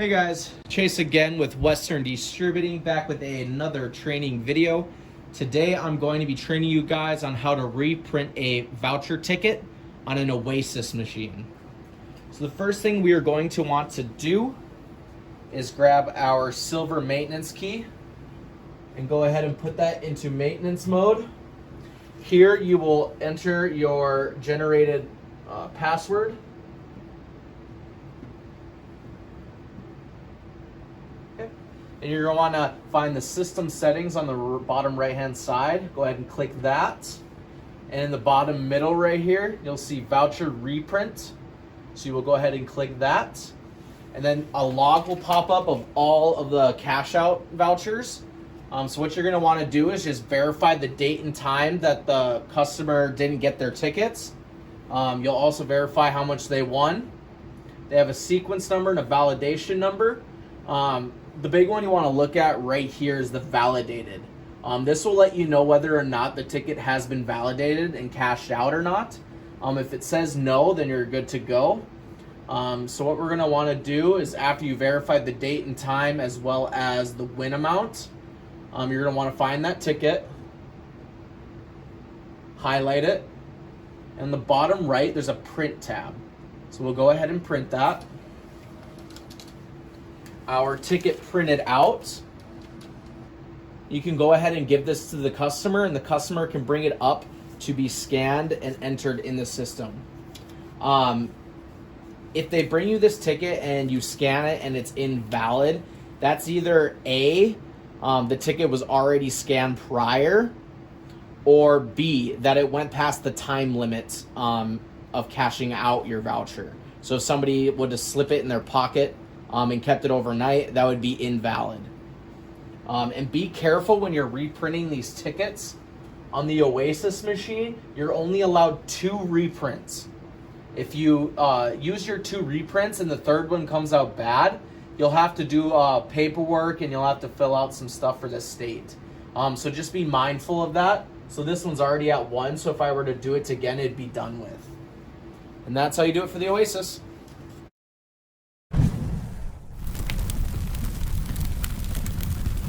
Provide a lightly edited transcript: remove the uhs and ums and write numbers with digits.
Hey guys, Chase again with Western Distributing, back with another training video. Today I'm going to be training you guys on how to reprint a voucher ticket on an Oasis machine. So the first thing we are going to want to do is grab our silver maintenance key and go ahead and put that into maintenance mode. Here you will enter your generated password. And you're going to want to find the system settings on the bottom right hand side. Go ahead and click that. And in the bottom middle right here, you'll see voucher reprint. So you will go ahead and click that. And then a log will pop up of all of the cash out vouchers. So what you're going to want to do is just verify the date and time that the customer didn't get their tickets. You'll also verify how much they won. They have a sequence number and a validation number. The big one you want to look at right here is the validated. This will let you know whether or not the ticket has been validated and cashed out or not. If it says no, then you're good to go. So what we're going to want to do is, after you verify the date and time as well as the win amount, you're going to want to find that ticket, highlight it, and in the bottom right there's a print tab. So we'll go ahead and print that. Our ticket printed out. You can go ahead and give this to the customer, and the customer can bring it up to be scanned and entered in the system. If they bring you this ticket and you scan it and it's invalid, that's either A, the ticket was already scanned prior, or B, that it went past the time limit of cashing out your voucher. So if somebody would just slip it in their pocket and kept it overnight, that would be invalid. And be careful when you're reprinting these tickets. On the Oasis machine, you're only allowed 2 reprints. If you use your 2 reprints and the third one comes out bad, you'll have to do paperwork and you'll have to fill out some stuff for the state. So just be mindful of that. So this one's already at 1, so if I were to do it again, it'd be done with. And that's how you do it for the Oasis.